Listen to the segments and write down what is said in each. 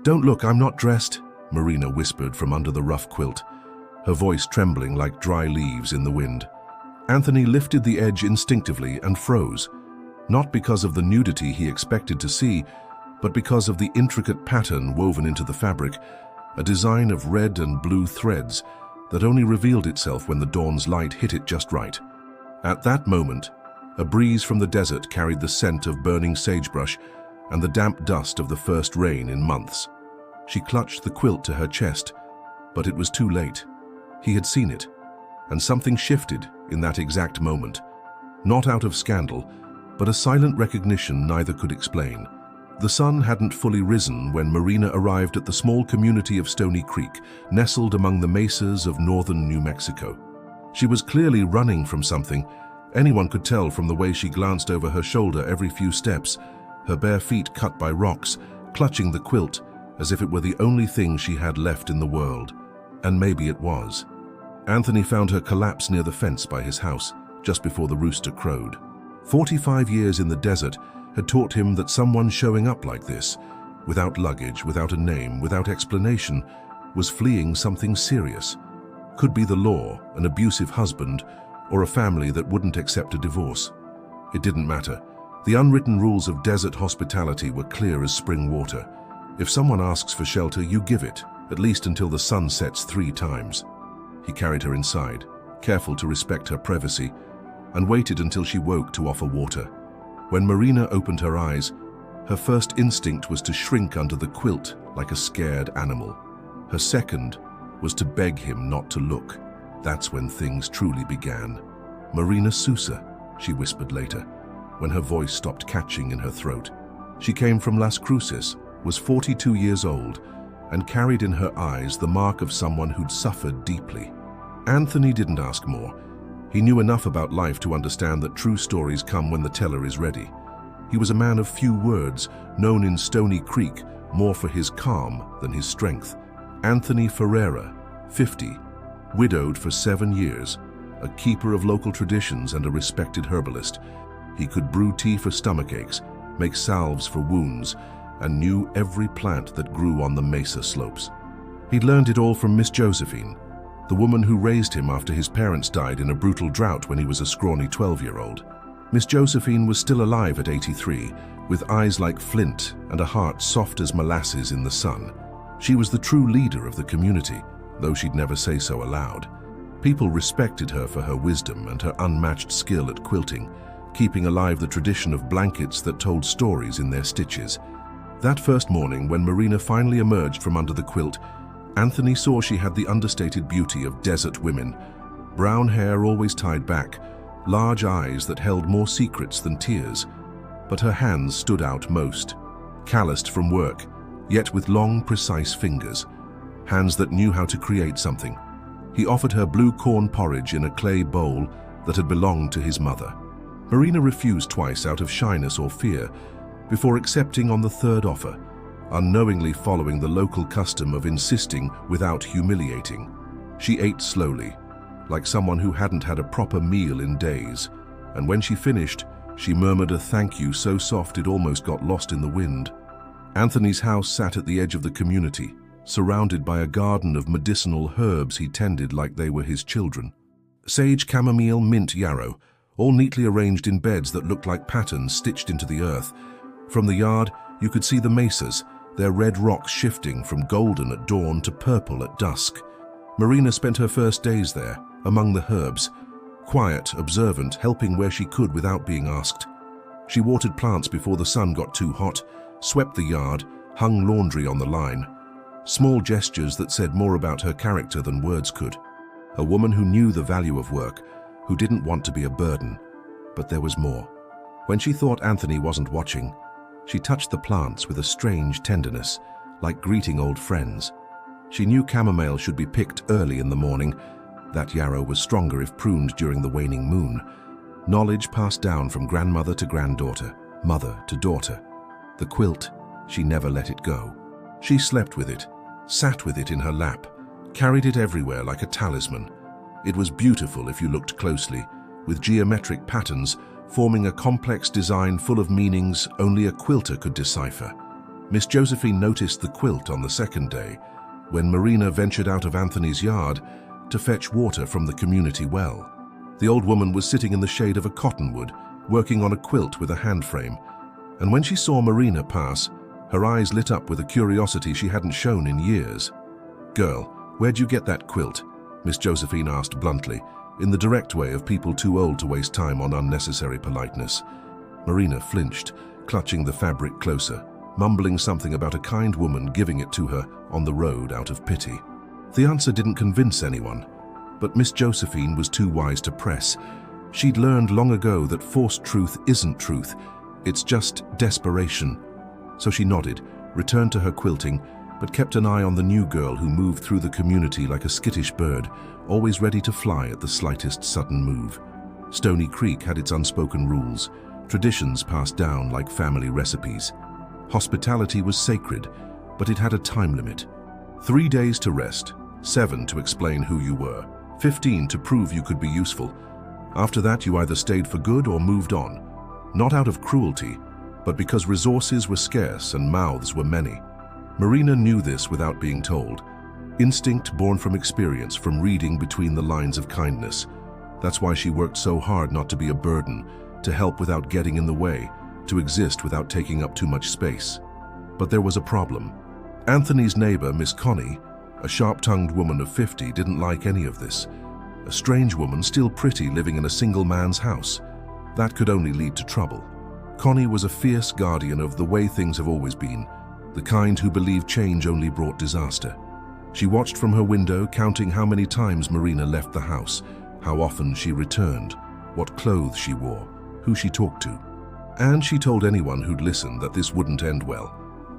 "Don't look, I'm not dressed," Marina whispered from under the rough quilt, her voice trembling like dry leaves in the wind. Anthony lifted the edge instinctively and froze, not because of the nudity he expected to see, but because of the intricate pattern woven into the fabric, a design of red and blue threads that only revealed itself when the dawn's light hit it just right. At that moment, a breeze from the desert carried the scent of burning sagebrush and the damp dust of the first rain in months. She clutched the quilt to her chest, but it was too late. He had seen it, and something shifted in that exact moment. Not out of scandal, but a silent recognition neither could explain. The sun hadn't fully risen when Marina arrived at the small community of Stony Creek, nestled among the mesas of northern New Mexico. She was clearly running from something. Anyone could tell from the way she glanced over her shoulder every few steps, her bare feet cut by rocks, clutching the quilt as if it were the only thing she had left in the world. And maybe it was. Anthony found her collapse near the fence by his house, just before the rooster crowed. 45 years in the desert had taught him that someone showing up like this, without luggage, without a name, without explanation, was fleeing something serious. Could be the law, an abusive husband, or a family that wouldn't accept a divorce. It didn't matter. The unwritten rules of desert hospitality were clear as spring water. If someone asks for shelter, you give it, at least until the sun sets 3 times. He carried her inside, careful to respect her privacy, and waited until she woke to offer water. When Marina opened her eyes, her first instinct was to shrink under the quilt like a scared animal. Her second was to beg him not to look. That's when things truly began. "Marina Sousa," she whispered later, when her voice stopped catching in her throat. She came from Las Cruces, was 42 years old, and carried in her eyes the mark of someone who'd suffered deeply. Anthony didn't ask more. He knew enough about life to understand that true stories come when the teller is ready. He was a man of few words, known in Stony Creek more for his calm than his strength. Anthony Ferreira, 50, widowed for 7 years, a keeper of local traditions and a respected herbalist. He could brew tea for stomach aches, make salves for wounds, and knew every plant that grew on the mesa slopes. He'd learned it all from Miss Josephine, the woman who raised him after his parents died in a brutal drought when he was a scrawny 12-year-old. Miss Josephine was still alive at 83, with eyes like flint and a heart soft as molasses in the sun. She was the true leader of the community, though she'd never say so aloud. People respected her for her wisdom and her unmatched skill at quilting, keeping alive the tradition of blankets that told stories in their stitches. That first morning, when Marina finally emerged from under the quilt, Anthony saw she had the understated beauty of desert women. Brown hair always tied back, large eyes that held more secrets than tears. But her hands stood out most, calloused from work, yet with long, precise fingers. Hands that knew how to create something. He offered her blue corn porridge in a clay bowl that had belonged to his mother. Marina refused twice out of shyness or fear, before accepting on the third offer, unknowingly following the local custom of insisting without humiliating. She ate slowly, like someone who hadn't had a proper meal in days, and when she finished, she murmured a thank you so soft it almost got lost in the wind. Anthony's house sat at the edge of the community, surrounded by a garden of medicinal herbs he tended like they were his children. Sage, chamomile, mint, yarrow, all neatly arranged in beds that looked like patterns stitched into the earth. From the yard, you could see the mesas, their red rocks shifting from golden at dawn to purple at dusk. Marina spent her first days there, among the herbs, quiet, observant, helping where she could without being asked. She watered plants before the sun got too hot, swept the yard, hung laundry on the line. Small gestures that said more about her character than words could. A woman who knew the value of work, who didn't want to be a burden. But there was more. When she thought Anthony wasn't watching, she touched the plants with a strange tenderness, like greeting old friends. She knew chamomile should be picked early in the morning. That yarrow was stronger if pruned during the waning moon. Knowledge passed down from grandmother to granddaughter, mother to daughter. The quilt, she never let it go. She slept with it, sat with it in her lap, carried it everywhere like a talisman. It was beautiful if you looked closely, with geometric patterns forming a complex design full of meanings only a quilter could decipher. Miss Josephine noticed the quilt on the second day, when Marina ventured out of Anthony's yard to fetch water from the community well. The old woman was sitting in the shade of a cottonwood, working on a quilt with a hand frame, and when she saw Marina pass, her eyes lit up with a curiosity she hadn't shown in years. "Girl, where'd you get that quilt?" Miss Josephine asked bluntly, in the direct way of people too old to waste time on unnecessary politeness. Marina flinched, clutching the fabric closer, mumbling something about a kind woman giving it to her on the road out of pity. The answer didn't convince anyone, but Miss Josephine was too wise to press. She'd learned long ago that forced truth isn't truth, it's just desperation. So she nodded, returned to her quilting, but kept an eye on the new girl who moved through the community like a skittish bird, always ready to fly at the slightest sudden move. Stony Creek had its unspoken rules, traditions passed down like family recipes. Hospitality was sacred, but it had a time limit. 3 days to rest, 7 to explain who you were, 15 to prove you could be useful. After that, you either stayed for good or moved on, not out of cruelty, but because resources were scarce and mouths were many. Marina knew this without being told. Instinct born from experience, from reading between the lines of kindness. That's why she worked so hard not to be a burden, to help without getting in the way, to exist without taking up too much space. But there was a problem. Anthony's neighbor, Miss Connie, a sharp-tongued woman of 50, didn't like any of this. A strange woman, still pretty, living in a single man's house. That could only lead to trouble. Connie was a fierce guardian of the way things have always been, the kind who believed change only brought disaster. She watched from her window, counting how many times Marina left the house, how often she returned, what clothes she wore, who she talked to. And she told anyone who'd listen that this wouldn't end well,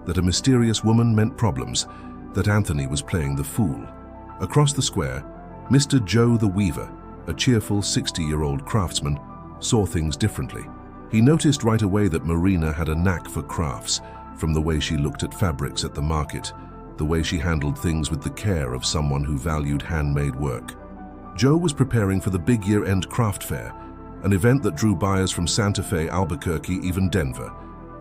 that a mysterious woman meant problems, that Anthony was playing the fool. Across the square, Mr. Joe the Weaver, a cheerful 60-year-old craftsman, saw things differently. He noticed right away that Marina had a knack for crafts, from the way she looked at fabrics at the market, the way she handled things with the care of someone who valued handmade work. Joe was preparing for the big year-end craft fair, an event that drew buyers from Santa Fe, Albuquerque, even Denver.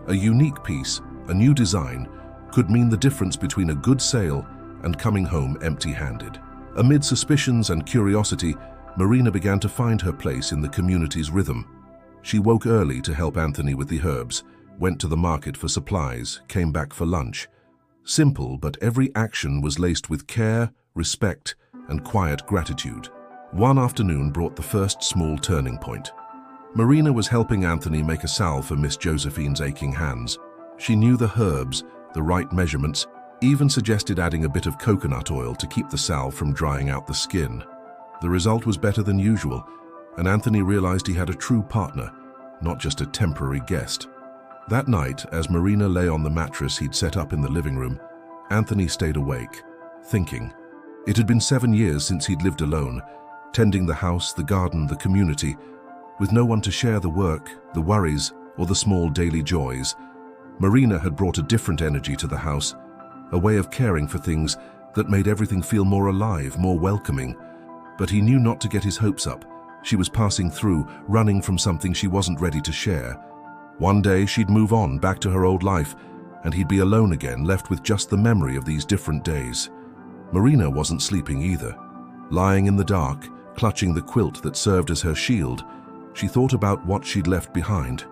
A unique piece, a new design, could mean the difference between a good sale and coming home empty-handed. Amid suspicions and curiosity, Marina began to find her place in the community's rhythm. She woke early to help Anthony with the herbs, went to the market for supplies, came back for lunch. Simple, but every action was laced with care, respect, and quiet gratitude. One afternoon brought the first small turning point. Marina was helping Anthony make a salve for Miss Josephine's aching hands. She knew the herbs, the right measurements, even suggested adding a bit of coconut oil to keep the salve from drying out the skin. The result was better than usual, and Anthony realized he had a true partner, not just a temporary guest. That night, as Marina lay on the mattress he'd set up in the living room, Anthony stayed awake, thinking. It had been 7 years since he'd lived alone, tending the house, the garden, the community, with no one to share the work, the worries, or the small daily joys. Marina had brought a different energy to the house, a way of caring for things that made everything feel more alive, more welcoming. But he knew not to get his hopes up. She was passing through, running from something she wasn't ready to share. One day she'd move on, back to her old life, and he'd be alone again, left with just the memory of these different days. Marina wasn't sleeping either. Lying in the dark, clutching the quilt that served as her shield, she thought about what she'd left behind.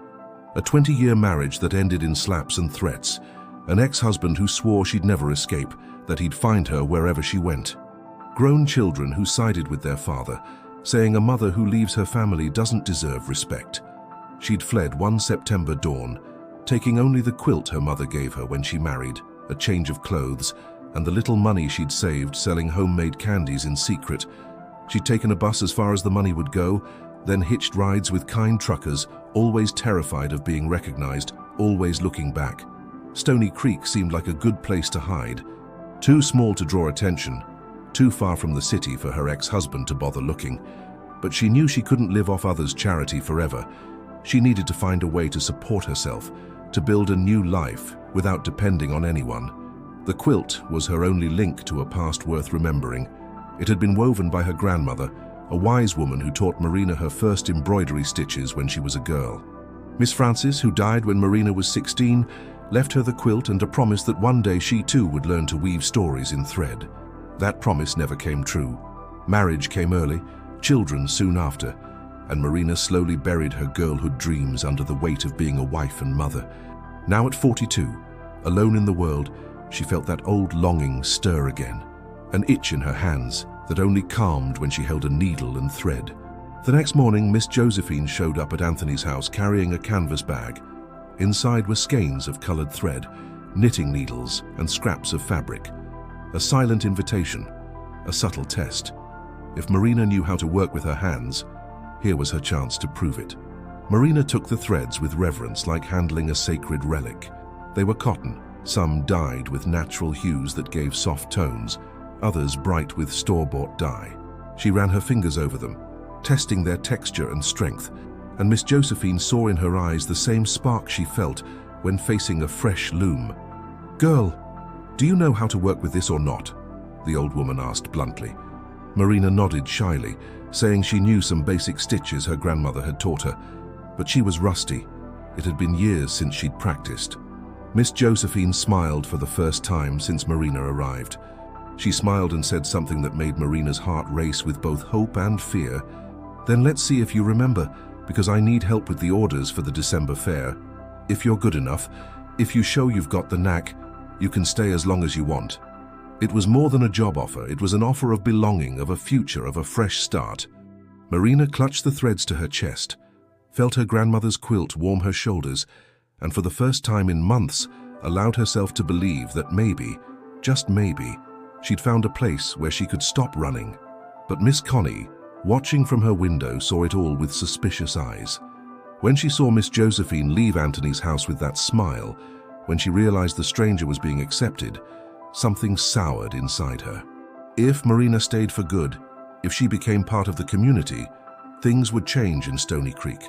A 20-year marriage that ended in slaps and threats, an ex-husband who swore she'd never escape, that he'd find her wherever she went. Grown children who sided with their father, saying a mother who leaves her family doesn't deserve respect. She'd fled one September dawn, taking only the quilt her mother gave her when she married, a change of clothes, and the little money she'd saved selling homemade candies in secret. She'd taken a bus as far as the money would go, then hitched rides with kind truckers, always terrified of being recognized, always looking back. Stony Creek seemed like a good place to hide. Too small to draw attention, too far from the city for her ex-husband to bother looking. But she knew she couldn't live off others' charity forever. She needed to find a way to support herself, to build a new life without depending on anyone. The quilt was her only link to a past worth remembering. It had been woven by her grandmother, a wise woman who taught Marina her first embroidery stitches when she was a girl. Miss Francis, who died when Marina was 16, left her the quilt and a promise that one day she too would learn to weave stories in thread. That promise never came true. Marriage came early, children soon after, and Marina slowly buried her girlhood dreams under the weight of being a wife and mother. Now at 42, alone in the world, she felt that old longing stir again, an itch in her hands that only calmed when she held a needle and thread. The next morning, Miss Josephine showed up at Anthony's house carrying a canvas bag. Inside were skeins of colored thread, knitting needles, and scraps of fabric. A silent invitation, a subtle test. If Marina knew how to work with her hands, here was her chance to prove it. Marina took the threads with reverence, like handling a sacred relic. They were cotton, some dyed with natural hues that gave soft tones, others bright with store-bought dye. She ran her fingers over them, testing their texture and strength, and Miss Josephine saw in her eyes the same spark she felt when facing a fresh loom. "Girl, do you know how to work with this or not?" the old woman asked bluntly. Marina nodded shyly, saying she knew some basic stitches her grandmother had taught her, but she was rusty. It had been years since she'd practiced. Miss Josephine smiled for the first time since Marina arrived. She smiled and said something that made Marina's heart race with both hope and fear. "Then let's see if you remember, because I need help with the orders for the December fair. If you're good enough, if you show you've got the knack, you can stay as long as you want." It was more than a job offer. It was an offer of belonging, of a future, of a fresh start. Marina clutched the threads to her chest, felt her grandmother's quilt warm her shoulders, and for the first time in months, allowed herself to believe that maybe, just maybe, she'd found a place where she could stop running. But Miss Connie, watching from her window, saw it all with suspicious eyes. When she saw Miss Josephine leave Anthony's house with that smile, when she realized the stranger was being accepted, something soured inside her. If Marina stayed for good, if she became part of the community, things would change in Stony Creek.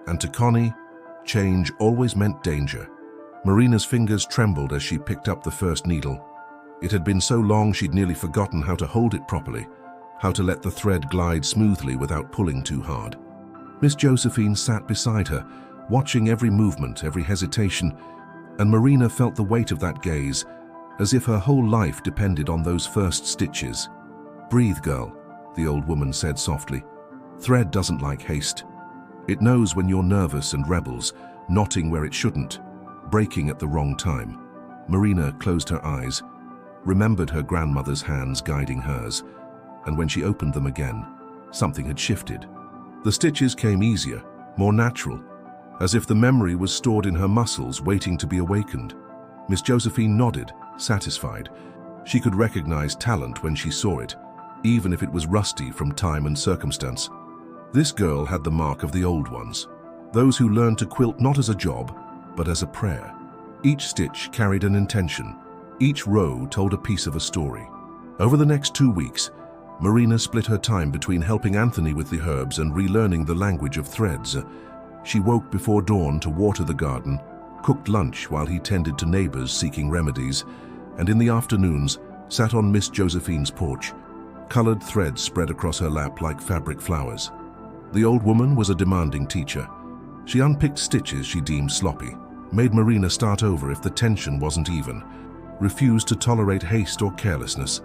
And to Connie, change always meant danger. Marina's fingers trembled as she picked up the first needle. It had been so long she'd nearly forgotten how to hold it properly, how to let the thread glide smoothly without pulling too hard. Miss Josephine sat beside her, watching every movement, every hesitation, and Marina felt the weight of that gaze, as if her whole life depended on those first stitches. "Breathe, girl," the old woman said softly. "Thread doesn't like haste. It knows when you're nervous and rebels, knotting where it shouldn't, breaking at the wrong time." Marina closed her eyes, remembered her grandmother's hands guiding hers, and when she opened them again, something had shifted. The stitches came easier, more natural, as if the memory was stored in her muscles, waiting to be awakened. Miss Josephine nodded, satisfied. She could recognize talent when she saw it, even if it was rusty from time and circumstance. This girl had the mark of the old ones, those who learned to quilt not as a job, but as a prayer. Each stitch carried an intention. Each row told a piece of a story. Over the next 2 weeks, Marina split her time between helping Anthony with the herbs and relearning the language of threads. She woke before dawn to water the garden, cooked lunch while he tended to neighbors seeking remedies, and in the afternoons sat on Miss Josephine's porch, colored threads spread across her lap like fabric flowers. The old woman was a demanding teacher. She unpicked stitches she deemed sloppy, made Marina start over if the tension wasn't even, refused to tolerate haste or carelessness.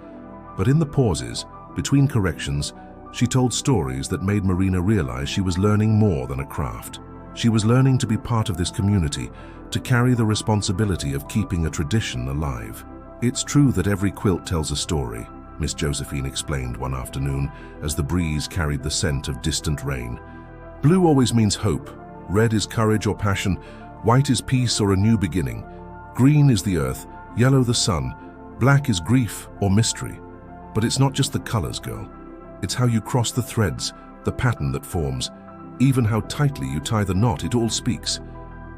But in the pauses, between corrections, she told stories that made Marina realize she was learning more than a craft. She was learning to be part of this community, to carry the responsibility of keeping a tradition alive. "It's true that every quilt tells a story," Miss Josephine explained one afternoon as the breeze carried the scent of distant rain. "Blue always means hope. Red is courage or passion. White is peace or a new beginning. Green is the earth. Yellow the sun. Black is grief or mystery. But it's not just the colors, girl. It's how you cross the threads, the pattern that forms. Even how tightly you tie the knot, it all speaks."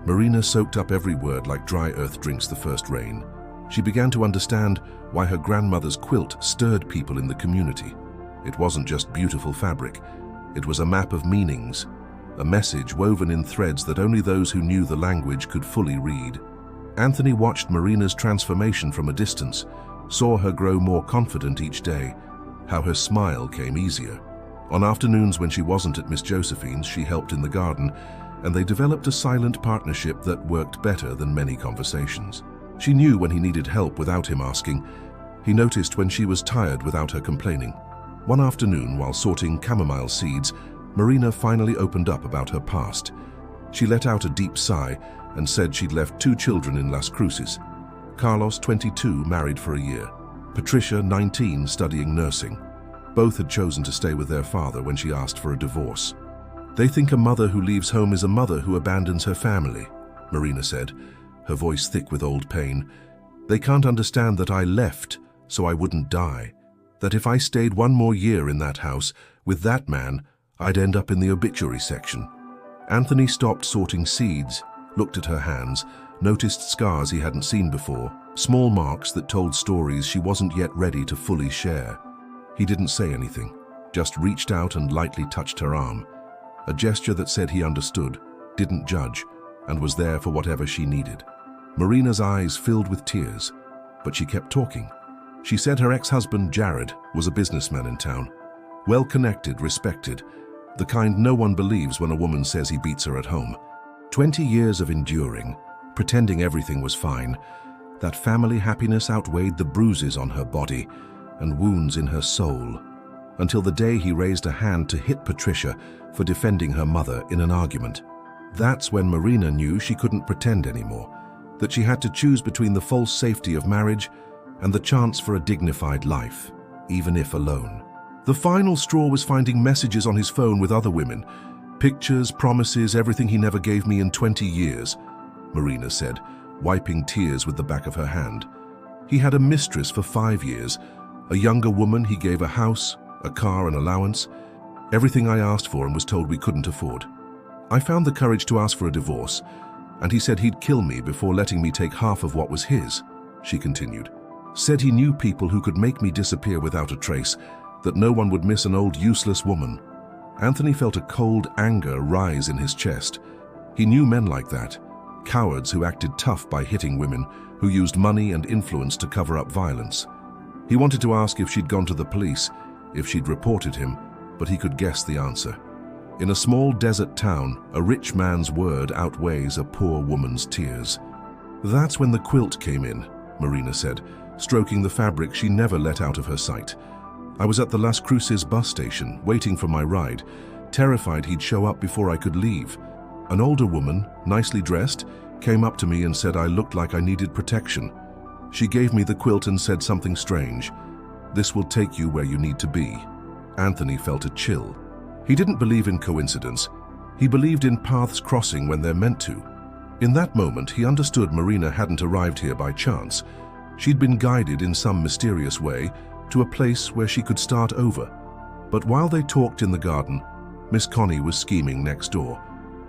Marina soaked up every word like dry earth drinks the first rain. She began to understand why her grandmother's quilt stirred people in the community. It wasn't just beautiful fabric. It was a map of meanings, a message woven in threads that only those who knew the language could fully read. Anthony watched Marina's transformation from a distance, saw her grow more confident each day, how her smile came easier. On afternoons when she wasn't at Miss Josephine's, she helped in the garden, and they developed a silent partnership that worked better than many conversations. She knew when he needed help without him asking. He noticed when she was tired without her complaining. One afternoon, while sorting chamomile seeds, Marina finally opened up about her past. She let out a deep sigh and said she'd left 2 children in Las Cruces. Carlos, 22, married for a year. Patricia, 19, studying nursing. Both had chosen to stay with their father when she asked for a divorce. "They think a mother who leaves home is a mother who abandons her family," Marina said, her voice thick with old pain. "They can't understand that I left so I wouldn't die. That if I stayed 1 more year in that house with that man, I'd end up in the obituary section." Anthony stopped sorting seeds, looked at her hands, noticed scars he hadn't seen before, small marks that told stories she wasn't yet ready to fully share. He didn't say anything, just reached out and lightly touched her arm, a gesture that said he understood, didn't judge, and was there for whatever she needed. Marina's eyes filled with tears, but she kept talking. She said her ex-husband, Jared, was a businessman in town. Well-connected, respected, the kind no one believes when a woman says he beats her at home. 20 years of enduring, pretending everything was fine. That family happiness outweighed the bruises on her body and wounds in her soul, until the day he raised a hand to hit Patricia for defending her mother in an argument. That's when Marina knew she couldn't pretend anymore, that she had to choose between the false safety of marriage and the chance for a dignified life, even if alone. The final straw was finding messages on his phone with other women. "Pictures, promises, everything he never gave me in 20 years, Marina said, wiping tears with the back of her hand. He had a mistress for 5 years, a younger woman he gave a house, a car, an allowance. Everything I asked for and was told we couldn't afford. I found the courage to ask for a divorce, and he said he'd kill me before letting me take half of what was his," she continued. "Said he knew people who could make me disappear without a trace, that no one would miss an old useless woman." Anthony felt a cold anger rise in his chest. He knew men like that, cowards who acted tough by hitting women, who used money and influence to cover up violence. He wanted to ask if she'd gone to the police, if she'd reported him, but he could guess the answer. In a small desert town, a rich man's word outweighs a poor woman's tears. "That's when the quilt came in," Marina said, stroking the fabric she never let out of her sight. "I was at the Las Cruces bus station, waiting for my ride, terrified he'd show up before I could leave. An older woman, nicely dressed, came up to me and said I looked like I needed protection. She gave me the quilt and said something strange. 'This will take you where you need to be.'" Anthony felt a chill. He didn't believe in coincidence. He believed in paths crossing when they're meant to. In that moment, he understood Marina hadn't arrived here by chance. She'd been guided in some mysterious way to a place where she could start over. But while they talked in the garden, Miss Connie was scheming next door.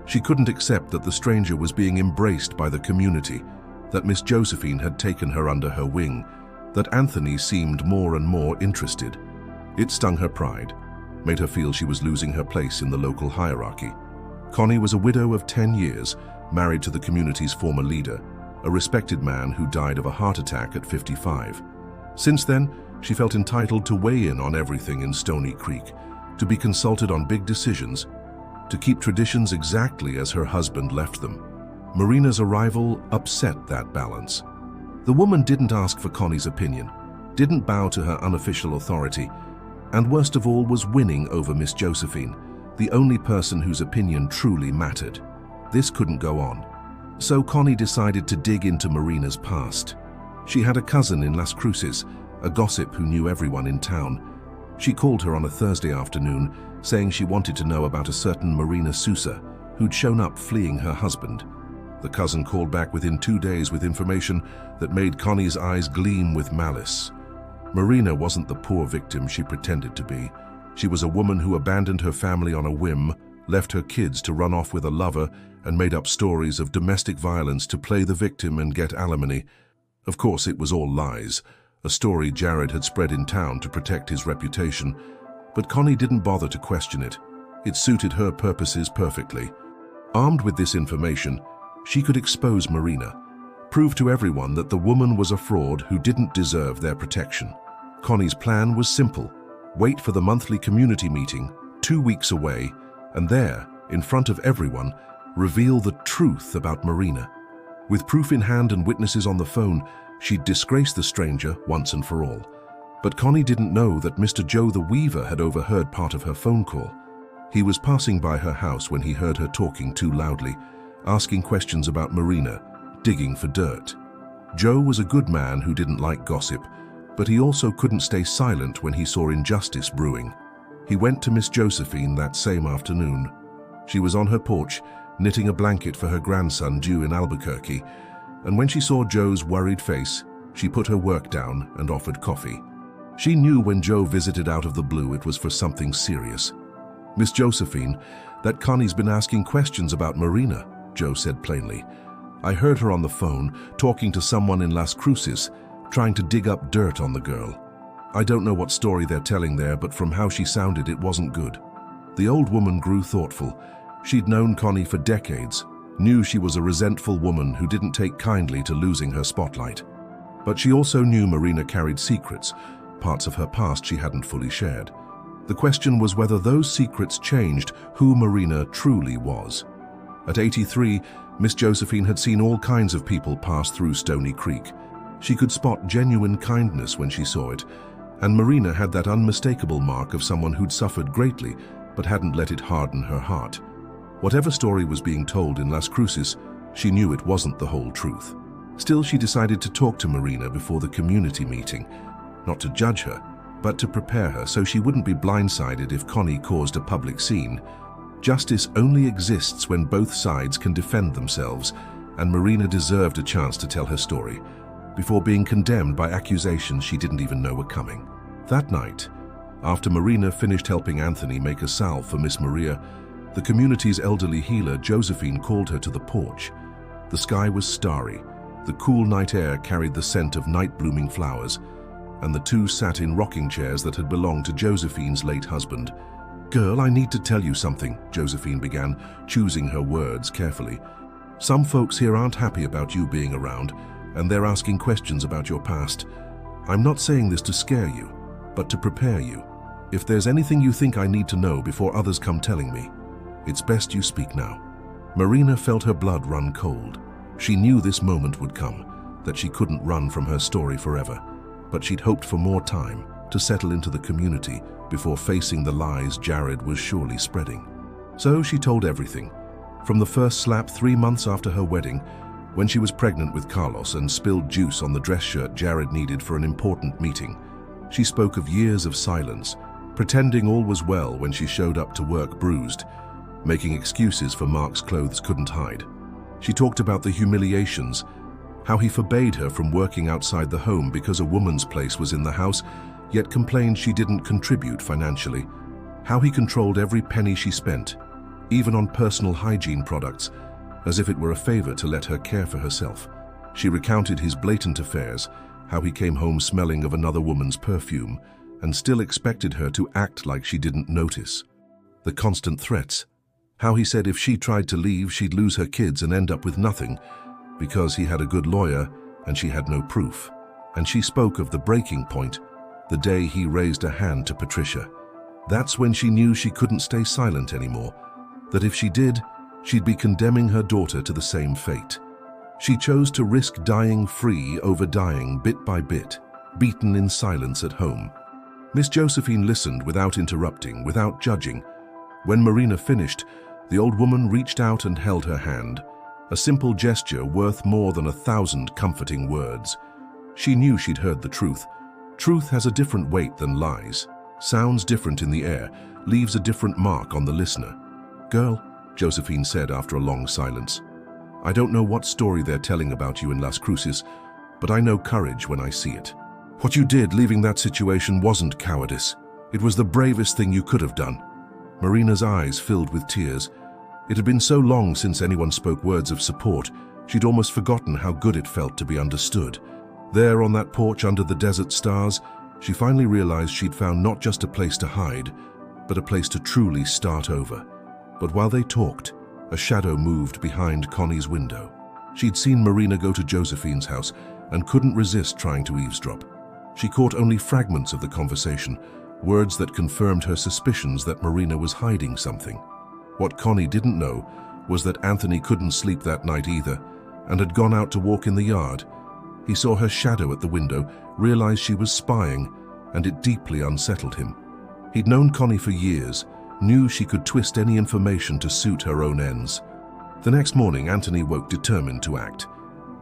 She couldn't accept that the stranger was being embraced by the community, that Miss Josephine had taken her under her wing, that Anthony seemed more and more interested. It stung her pride, made her feel she was losing her place in the local hierarchy. Connie was a widow of 10 years, married to the community's former leader, a respected man who died of a heart attack at 55. Since then, she felt entitled to weigh in on everything in Stony Creek, to be consulted on big decisions, to keep traditions exactly as her husband left them. Marina's arrival upset that balance. The woman didn't ask for Connie's opinion, didn't bow to her unofficial authority, and worst of all was winning over Miss Josephine, the only person whose opinion truly mattered. This couldn't go on. So Connie decided to dig into Marina's past. She had a cousin in Las Cruces, a gossip who knew everyone in town. She called her on a Thursday afternoon, saying she wanted to know about a certain Marina Sousa, who'd shown up fleeing her husband. The cousin called back within 2 days with information that made Connie's eyes gleam with malice. Marina wasn't the poor victim she pretended to be. She was a woman who abandoned her family on a whim, left her kids to run off with a lover, and made up stories of domestic violence to play the victim and get alimony. Of course, it was all lies, a story Jared had spread in town to protect his reputation. But Connie didn't bother to question it. It suited her purposes perfectly. Armed with this information, she could expose Marina, prove to everyone that the woman was a fraud who didn't deserve their protection. Connie's plan was simple. Wait for the monthly community meeting, 2 weeks away, and there, in front of everyone, reveal the truth about Marina. With proof in hand and witnesses on the phone, she'd disgrace the stranger once and for all. But Connie didn't know that Mr. Joe the Weaver had overheard part of her phone call. He was passing by her house when he heard her talking too loudly, asking questions about Marina, digging for dirt. Joe was a good man who didn't like gossip, but he also couldn't stay silent when he saw injustice brewing. He went to Miss Josephine that same afternoon. She was on her porch, knitting a blanket for her grandson due in Albuquerque, and when she saw Joe's worried face, she put her work down and offered coffee. She knew when Joe visited out of the blue it was for something serious. "Miss Josephine, that Connie's been asking questions about Marina," Joe said plainly. "I heard her on the phone, talking to someone in Las Cruces, trying to dig up dirt on the girl. I don't know what story they're telling there, but from how she sounded, it wasn't good." The old woman grew thoughtful. She'd known Connie for decades, knew she was a resentful woman who didn't take kindly to losing her spotlight. But she also knew Marina carried secrets, parts of her past she hadn't fully shared. The question was whether those secrets changed who Marina truly was. At 83, Miss Josephine had seen all kinds of people pass through Stony Creek. She could spot genuine kindness when she saw it, and Marina had that unmistakable mark of someone who'd suffered greatly but hadn't let it harden her heart. Whatever story was being told in Las Cruces, she knew it wasn't the whole truth. Still, she decided to talk to Marina before the community meeting, not to judge her, but to prepare her so she wouldn't be blindsided if Connie caused a public scene. Justice only exists when both sides can defend themselves, and Marina deserved a chance to tell her story before being condemned by accusations she didn't even know were coming. That night, after Marina finished helping Anthony make a salve for Miss Maria, the community's elderly healer, Josephine, called her to the porch. The sky was starry, the cool night air carried the scent of night-blooming flowers, and the two sat in rocking chairs that had belonged to Josephine's late husband. "Girl, I need to tell you something," Josephine began, choosing her words carefully. "Some folks here aren't happy about you being around, and they're asking questions about your past. I'm not saying this to scare you, but to prepare you. If there's anything you think I need to know before others come telling me, it's best you speak now." Marina felt her blood run cold. She knew this moment would come, that she couldn't run from her story forever, but she'd hoped for more time to settle into the community before facing the lies Jared was surely spreading. So she told everything, from the first slap 3 months after her wedding, when she was pregnant with Carlos and spilled juice on the dress shirt Jared needed for an important meeting. She spoke of years of silence, pretending all was well when she showed up to work bruised, making excuses for marks clothes couldn't hide. She talked about the humiliations, how he forbade her from working outside the home because a woman's place was in the house, yet complained she didn't contribute financially, how he controlled every penny she spent, even on personal hygiene products, as if it were a favor to let her care for herself. She recounted his blatant affairs, how he came home smelling of another woman's perfume, and still expected her to act like she didn't notice. The constant threats, how he said if she tried to leave, she'd lose her kids and end up with nothing, because he had a good lawyer and she had no proof. And she spoke of the breaking point, the day he raised a hand to Patricia. That's when she knew she couldn't stay silent anymore, that if she did, she'd be condemning her daughter to the same fate. She chose to risk dying free over dying bit by bit, beaten in silence at home. Miss Josephine listened without interrupting, without judging. When Marina finished, the old woman reached out and held her hand, a simple gesture worth more than 1,000 comforting words. She knew she'd heard the truth. Truth has a different weight than lies, sounds different in the air, leaves a different mark on the listener. "Girl," Josephine said after a long silence, "I don't know what story they're telling about you in Las Cruces, but I know courage when I see it. What you did leaving that situation wasn't cowardice. It was the bravest thing you could have done." Marina's eyes filled with tears. It had been so long since anyone spoke words of support, she'd almost forgotten how good it felt to be understood. There on that porch under the desert stars, she finally realized she'd found not just a place to hide, but a place to truly start over. But while they talked, a shadow moved behind Connie's window. She'd seen Marina go to Josephine's house and couldn't resist trying to eavesdrop. She caught only fragments of the conversation, words that confirmed her suspicions that Marina was hiding something. What Connie didn't know was that Anthony couldn't sleep that night either and had gone out to walk in the yard. He saw her shadow at the window, realized she was spying, and it deeply unsettled him. He'd known Connie for years, knew she could twist any information to suit her own ends. The next morning, Anthony woke determined to act.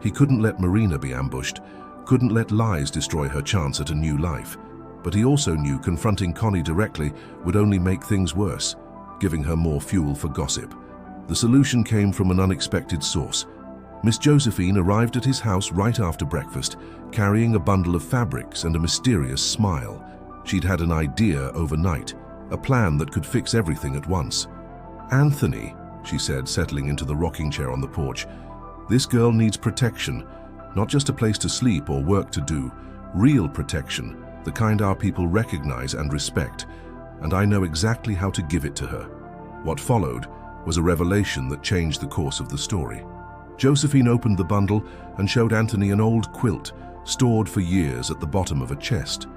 He couldn't let Marina be ambushed, couldn't let lies destroy her chance at a new life. But he also knew confronting Connie directly would only make things worse, giving her more fuel for gossip. The solution came from an unexpected source. Miss Josephine arrived at his house right after breakfast, carrying a bundle of fabrics and a mysterious smile. She'd had an idea overnight, a plan that could fix everything at once. "Anthony," she said, settling into the rocking chair on the porch, "this girl needs protection, not just a place to sleep or work to do, real protection, the kind our people recognize and respect, and I know exactly how to give it to her." What followed was a revelation that changed the course of the story. Josephine opened the bundle and showed Anthony an old quilt, stored for years at the bottom of a chest.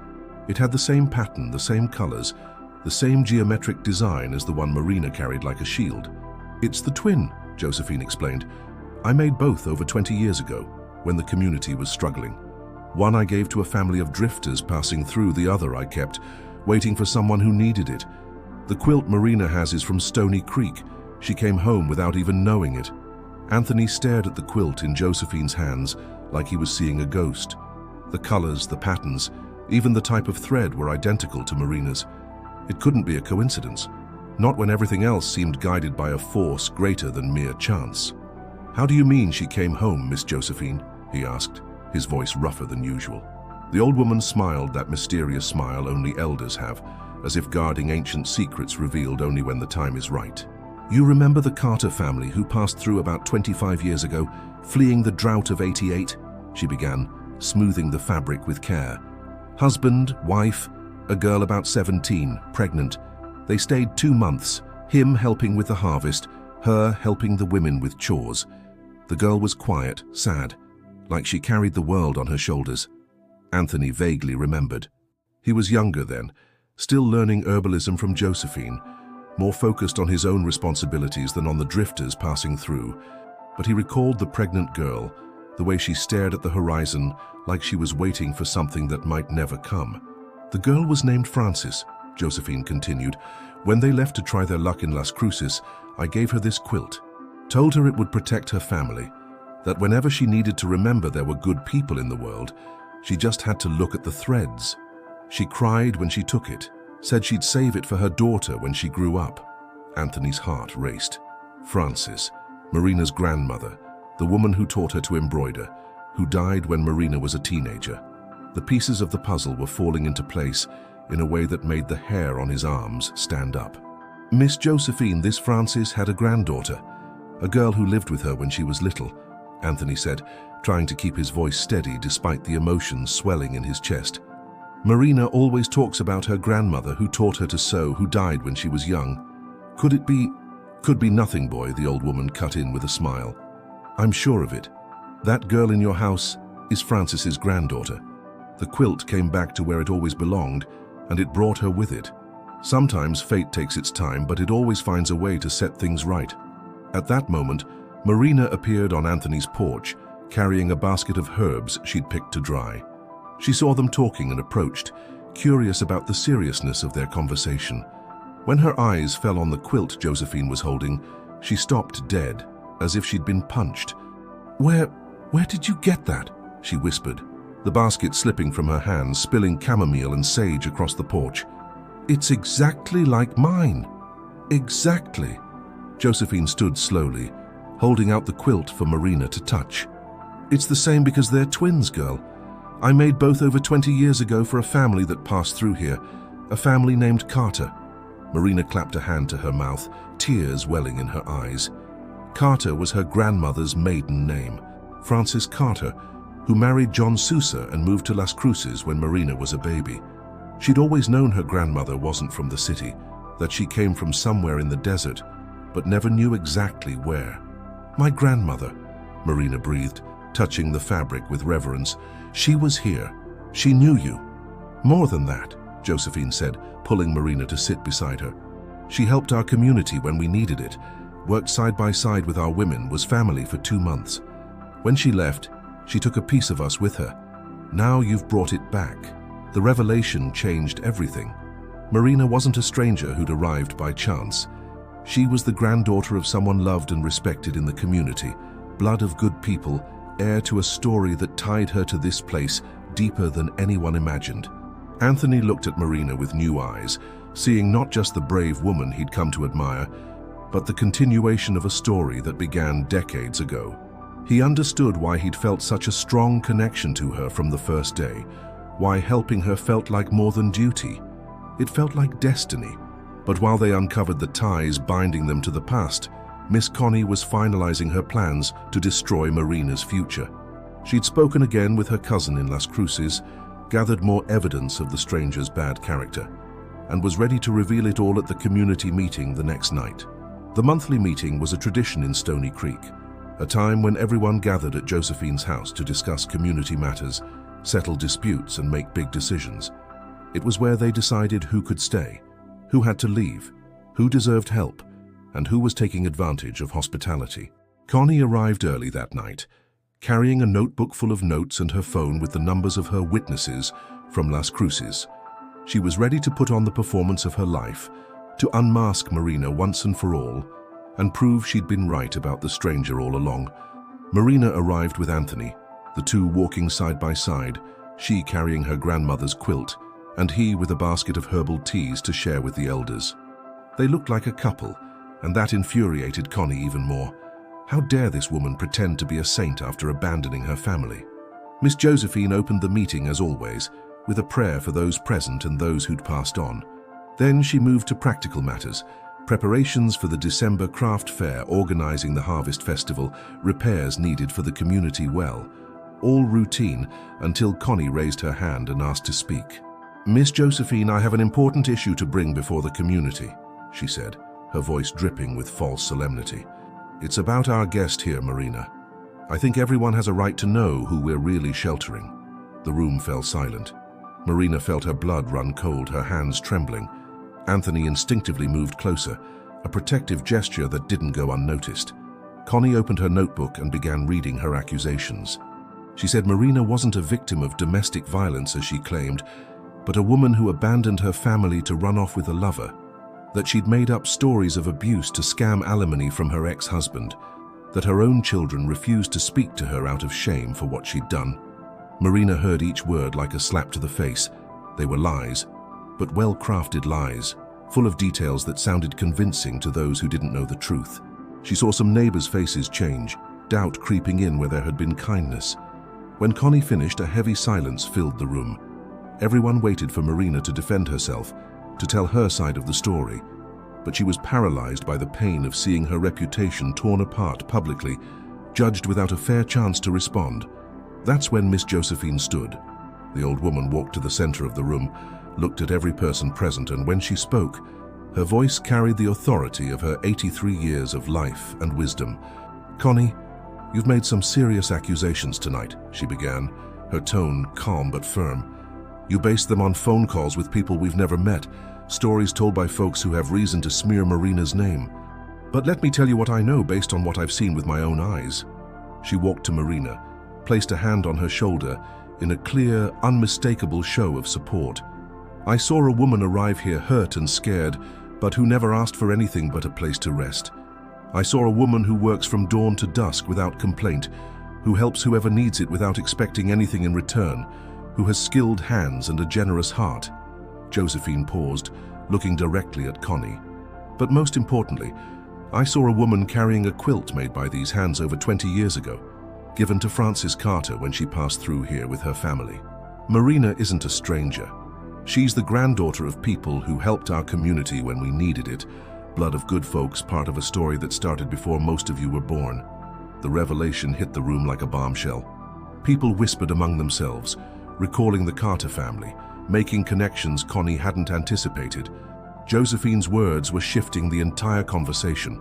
It had the same pattern, the same colors, the same geometric design as the one Marina carried like a shield. "It's the twin," Josephine explained. "I made both over 20 years ago, when the community was struggling. One I gave to a family of drifters passing through, the other I kept, waiting for someone who needed it. The quilt Marina has is from Stony Creek. She came home without even knowing it." Anthony stared at the quilt in Josephine's hands like he was seeing a ghost. The colors, the patterns, even the type of thread were identical to Marina's. It couldn't be a coincidence, not when everything else seemed guided by a force greater than mere chance. "How do you mean she came home, Miss Josephine?" he asked, his voice rougher than usual. The old woman smiled, that mysterious smile only elders have, as if guarding ancient secrets revealed only when the time is right. "You remember the Carter family who passed through about 25 years ago, fleeing the drought of '88? She began, smoothing the fabric with care. "Husband, wife, a girl about 17, pregnant. They stayed 2 months, him helping with the harvest, her helping the women with chores. The girl was quiet, sad, like she carried the world on her shoulders." Anthony vaguely remembered. He was younger then, still learning herbalism from Josephine, more focused on his own responsibilities than on the drifters passing through. But he recalled the pregnant girl, the way she stared at the horizon like she was waiting for something that might never come. "The girl was named Frances," Josephine continued. "When they left to try their luck in Las Cruces, I gave her this quilt. Told her it would protect her family, that whenever she needed to remember there were good people in the world, she just had to look at the threads. She cried when she took it, said she'd save it for her daughter when she grew up." Anthony's heart raced. Frances, Marina's grandmother, the woman who taught her to embroider, who died when Marina was a teenager. The pieces of the puzzle were falling into place in a way that made the hair on his arms stand up. "Miss Josephine, this Frances had a granddaughter, a girl who lived with her when she was little," Anthony said, trying to keep his voice steady despite the emotions swelling in his chest. "Marina always talks about her grandmother who taught her to sew, who died when she was young. Could it be—" "Could be nothing, boy," the old woman cut in with a smile. "I'm sure of it. That girl in your house is Frances's granddaughter. The quilt came back to where it always belonged, and it brought her with it. Sometimes fate takes its time, but it always finds a way to set things right." At that moment, Marina appeared on Anthony's porch, carrying a basket of herbs she'd picked to dry. She saw them talking and approached, curious about the seriousness of their conversation. When her eyes fell on the quilt Josephine was holding, she stopped dead, as if she'd been punched. Where did you get that?" she whispered, the basket slipping from her hands, spilling chamomile and sage across the porch. "It's exactly like mine. Exactly." Josephine stood slowly, holding out the quilt for Marina to touch. "It's the same because they're twins, girl. I made both over 20 years ago for a family that passed through here, a family named Carter." Marina clapped a hand to her mouth, tears welling in her eyes. Carter was her grandmother's maiden name, Frances Carter, who married John Sousa and moved to Las Cruces when Marina was a baby. She'd always known her grandmother wasn't from the city, that she came from somewhere in the desert, but never knew exactly where. "My grandmother," Marina breathed, touching the fabric with reverence. "She was here. She knew you." "More than that," Josephine said, pulling Marina to sit beside her. "She helped our community when we needed it, worked side by side with our women, was family for 2 months. When she left, she took a piece of us with her. Now you've brought it back. The revelation changed everything. Marina wasn't a stranger who'd arrived by chance. She was the granddaughter of someone loved and respected in the community, blood of good people, heir to a story that tied her to this place deeper than anyone imagined. Anthony looked at Marina with new eyes, seeing not just the brave woman he'd come to admire, but the continuation of a story that began decades ago. He understood why he'd felt such a strong connection to her from the first day, why helping her felt like more than duty. It felt like destiny. But while they uncovered the ties binding them to the past, Miss Connie was finalizing her plans to destroy Marina's future. She'd spoken again with her cousin in Las Cruces, gathered more evidence of the stranger's bad character, and was ready to reveal it all at the community meeting the next night. The monthly meeting was a tradition in Stony Creek, a time when everyone gathered at Josephine's house to discuss community matters, settle disputes, and make big decisions. It was where they decided who could stay, who had to leave, who deserved help, and who was taking advantage of hospitality. Connie arrived early that night, carrying a notebook full of notes and her phone with the numbers of her witnesses from Las Cruces. She was ready to put on the performance of her life, to unmask Marina once and for all, and prove she'd been right about the stranger all along. Marina arrived with Anthony, the two walking side by side, she carrying her grandmother's quilt, and he with a basket of herbal teas to share with the elders. They looked like a couple, and that infuriated Connie even more. How dare this woman pretend to be a saint after abandoning her family? Miss Josephine opened the meeting as always, with a prayer for those present and those who'd passed on. Then she moved to practical matters, preparations for the December craft fair, organizing the harvest festival, repairs needed for the community well. All routine until Connie raised her hand and asked to speak. "Miss Josephine, I have an important issue to bring before the community," she said, her voice dripping with false solemnity. "It's about our guest here, Marina. I think everyone has a right to know who we're really sheltering." The room fell silent. Marina felt her blood run cold, her hands trembling. Anthony instinctively moved closer, a protective gesture that didn't go unnoticed. Connie opened her notebook and began reading her accusations. She said Marina wasn't a victim of domestic violence as she claimed, but a woman who abandoned her family to run off with a lover, that she'd made up stories of abuse to scam alimony from her ex-husband, that her own children refused to speak to her out of shame for what she'd done. Marina heard each word like a slap to the face. They were lies, but well-crafted lies, full of details that sounded convincing to those who didn't know the truth. She saw some neighbors' faces change, doubt creeping in where there had been kindness. When Connie finished, a heavy silence filled the room. Everyone waited for Marina to defend herself, to tell her side of the story, but she was paralyzed by the pain of seeing her reputation torn apart publicly, judged without a fair chance to respond. That's when Miss Josephine stood. The old woman walked to the center of the room, looked at every person present, and when she spoke, her voice carried the authority of her 83 years of life and wisdom. "Connie, you've made some serious accusations tonight," she began, her tone calm but firm. "You based them on phone calls with people we've never met, stories told by folks who have reason to smear Marina's name. But let me tell you what I know based on what I've seen with my own eyes." She walked to Marina, placed a hand on her shoulder in a clear, unmistakable show of support. "I saw a woman arrive here hurt and scared, but who never asked for anything but a place to rest. I saw a woman who works from dawn to dusk without complaint, who helps whoever needs it without expecting anything in return, who has skilled hands and a generous heart." Josephine paused, looking directly at Connie. "But most importantly, I saw a woman carrying a quilt made by these hands over 20 years ago, given to Frances Carter when she passed through here with her family. Marina isn't a stranger. She's the granddaughter of people who helped our community when we needed it, blood of good folks, part of a story that started before most of you were born." The revelation hit the room like a bombshell. People whispered among themselves, recalling the Carter family, making connections Connie hadn't anticipated. Josephine's words were shifting the entire conversation.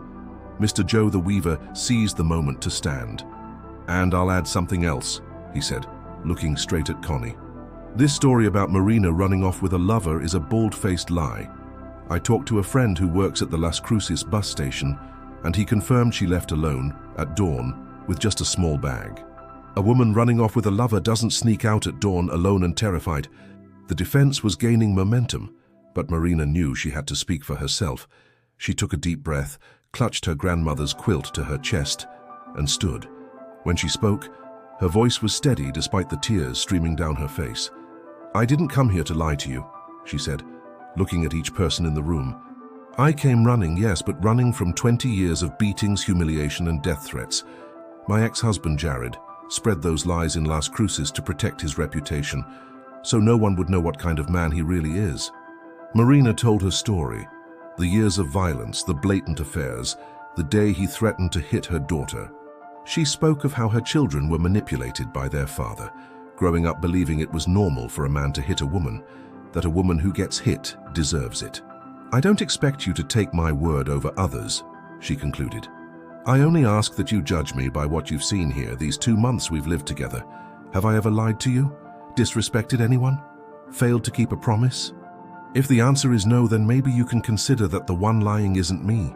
Mr. Joe the Weaver seized the moment to stand. "And I'll add something else," he said, looking straight at Connie. "This story about Marina running off with a lover is a bald-faced lie. I talked to a friend who works at the Las Cruces bus station, and he confirmed she left alone, at dawn, with just a small bag. A woman running off with a lover doesn't sneak out at dawn alone and terrified. The defense was gaining momentum, but Marina knew she had to speak for herself. She took a deep breath, clutched her grandmother's quilt to her chest, and stood. When she spoke, her voice was steady despite the tears streaming down her face. "I didn't come here to lie to you," she said, looking at each person in the room. "I came running, yes, but running from 20 years of beatings, humiliation, and death threats. My ex-husband, Jared, spread those lies in Las Cruces to protect his reputation, so no one would know what kind of man he really is." Marina told her story, the years of violence, the blatant affairs, the day he threatened to hit her daughter. She spoke of how her children were manipulated by their father, growing up believing it was normal for a man to hit a woman, that a woman who gets hit deserves it. "I don't expect you to take my word over others," she concluded. "I only ask that you judge me by what you've seen here these 2 months we've lived together. Have I ever lied to you? Disrespected anyone? Failed to keep a promise? If the answer is no, then maybe you can consider that the one lying isn't me."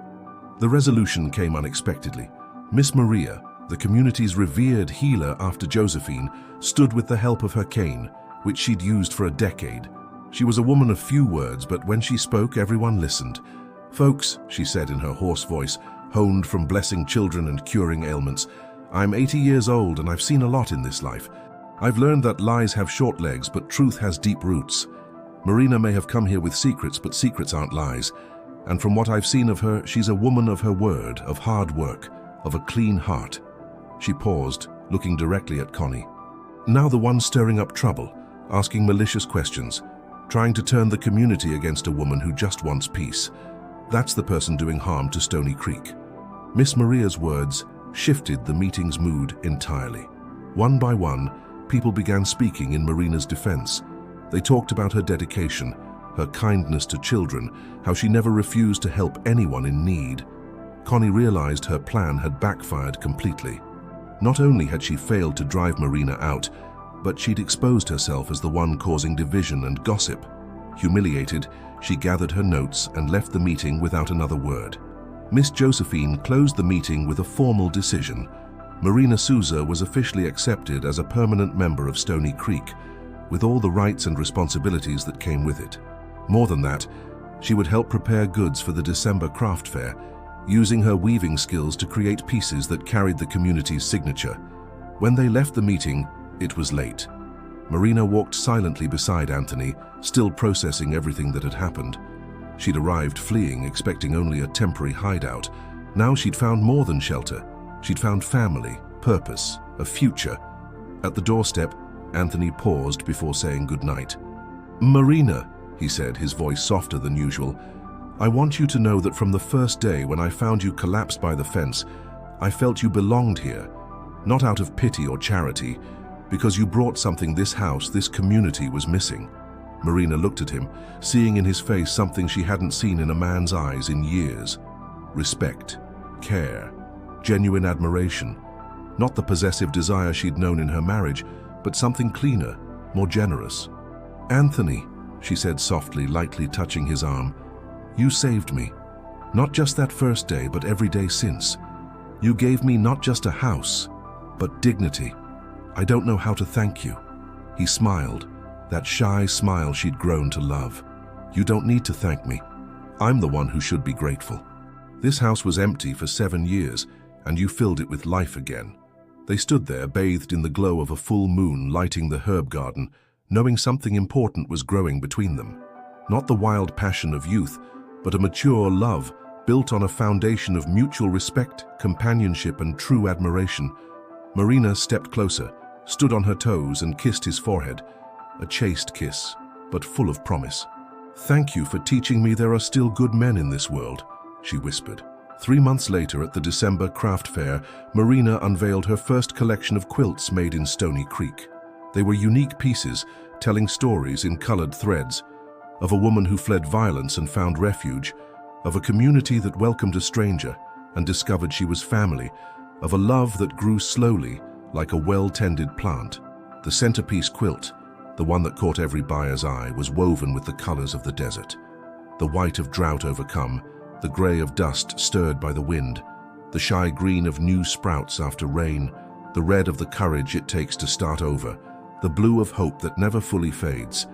The resolution came unexpectedly. Miss Maria, the community's revered healer after Josephine, stood with the help of her cane, which she'd used for a decade. She was a woman of few words, but when she spoke, everyone listened. "Folks," she said in her hoarse voice, honed from blessing children and curing ailments, "I'm 80 years old and I've seen a lot in this life. I've learned that lies have short legs, but truth has deep roots. Marina may have come here with secrets, but secrets aren't lies. And from what I've seen of her, she's a woman of her word, of hard work, of a clean heart." She paused, looking directly at Connie. Now the one stirring up trouble, asking malicious questions, trying to turn the community against a woman who just wants peace. That's the person doing harm to Stony Creek. Miss Maria's words shifted the meeting's mood entirely. One by one, people began speaking in Marina's defense. They talked about her dedication, her kindness to children, how she never refused to help anyone in need. Connie realized her plan had backfired completely. Not only had she failed to drive Marina out, but she'd exposed herself as the one causing division and gossip. Humiliated, she gathered her notes and left the meeting without another word. Miss Josephine closed the meeting with a formal decision. Marina Souza was officially accepted as a permanent member of Stony Creek, with all the rights and responsibilities that came with it. More than that, she would help prepare goods for the December craft fair, using her weaving skills to create pieces that carried the community's signature. When they left the meeting, it was late. Marina walked silently beside Anthony, still processing everything that had happened. She'd arrived fleeing, expecting only a temporary hideout. Now she'd found more than shelter. She'd found family, purpose, a future. At the doorstep, Anthony paused before saying goodnight. "Marina," he said, his voice softer than usual, "I want you to know that from the first day when I found you collapsed by the fence, I felt you belonged here, not out of pity or charity, because you brought something this house, this community was missing." Marina looked at him, seeing in his face something she hadn't seen in a man's eyes in years. Respect, care, genuine admiration. Not the possessive desire she'd known in her marriage, but something cleaner, more generous. "Anthony," she said softly, lightly touching his arm, "you saved me. Not just that first day, but every day since. You gave me not just a house, but dignity. I don't know how to thank you." He smiled, that shy smile she'd grown to love. "You don't need to thank me. I'm the one who should be grateful. This house was empty for 7 years, and you filled it with life again." They stood there, bathed in the glow of a full moon lighting the herb garden, knowing something important was growing between them. Not the wild passion of youth, but a mature love built on a foundation of mutual respect, companionship, and true admiration. Marina stepped closer, stood on her toes, and kissed his forehead. A chaste kiss, but full of promise. "Thank you for teaching me there are still good men in this world," she whispered. 3 months later, at the December craft fair, Marina unveiled her first collection of quilts made in Stony Creek. They were unique pieces, telling stories in colored threads, of a woman who fled violence and found refuge, of a community that welcomed a stranger and discovered she was family, of a love that grew slowly, like a well-tended plant. The centerpiece quilt, the one that caught every buyer's eye, was woven with the colors of the desert. The white of drought overcome, the gray of dust stirred by the wind, the shy green of new sprouts after rain, the red of the courage it takes to start over, the blue of hope that never fully fades.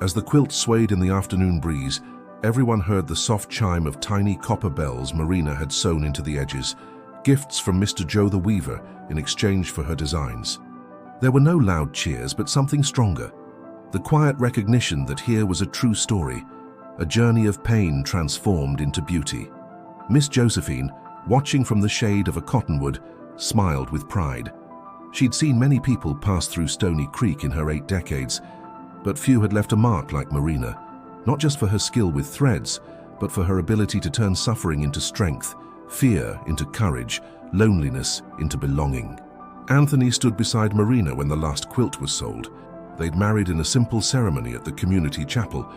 As the quilt swayed in the afternoon breeze, everyone heard the soft chime of tiny copper bells Marina had sewn into the edges, gifts from Mr. Joe the Weaver in exchange for her designs. There were no loud cheers, but something stronger. The quiet recognition that here was a true story, a journey of pain transformed into beauty. Miss Josephine, watching from the shade of a cottonwood, smiled with pride. She'd seen many people pass through Stony Creek in her 8 decades, but few had left a mark like Marina, not just for her skill with threads, but for her ability to turn suffering into strength, fear into courage, loneliness into belonging. Anthony stood beside Marina when the last quilt was sold. They'd married in a simple ceremony at the community chapel,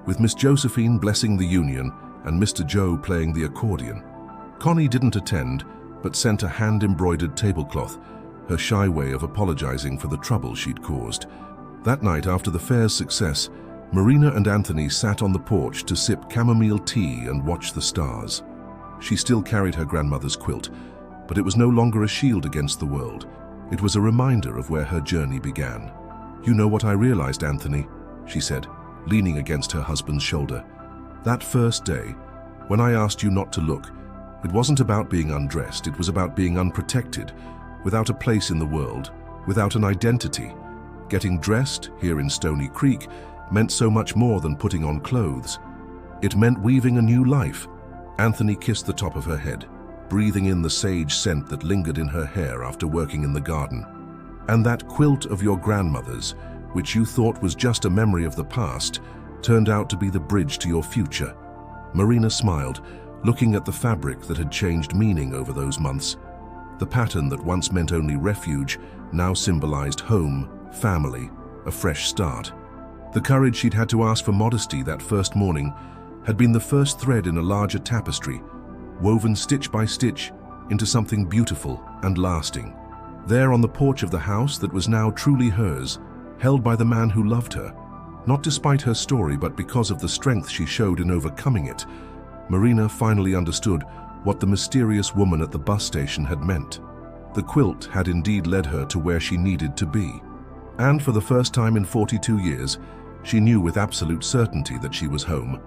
with Miss Josephine blessing the union and Mr. Joe playing the accordion. Connie didn't attend, but sent a hand-embroidered tablecloth, her shy way of apologizing for the trouble she'd caused. That night, after the fair's success, Marina and Anthony sat on the porch to sip chamomile tea and watch the stars. She still carried her grandmother's quilt, but it was no longer a shield against the world. It was a reminder of where her journey began. "You know what I realized, Anthony," she said, leaning against her husband's shoulder. "That first day, when I asked you not to look, it wasn't about being undressed, it was about being unprotected, without a place in the world, without an identity. Getting dressed, here in Stony Creek, meant so much more than putting on clothes. It meant weaving a new life." Anthony kissed the top of her head, breathing in the sage scent that lingered in her hair after working in the garden. "And that quilt of your grandmother's, which you thought was just a memory of the past, turned out to be the bridge to your future." Marina smiled, looking at the fabric that had changed meaning over those months. The pattern that once meant only refuge now symbolized home, family, a fresh start. The courage she'd had to ask for modesty that first morning had been the first thread in a larger tapestry, woven stitch by stitch into something beautiful and lasting. There on the porch of the house that was now truly hers, held by the man who loved her, not despite her story but because of the strength she showed in overcoming it, Marina finally understood what the mysterious woman at the bus station had meant. The quilt had indeed led her to where she needed to be. And for the first time in 42 years, she knew with absolute certainty that she was home,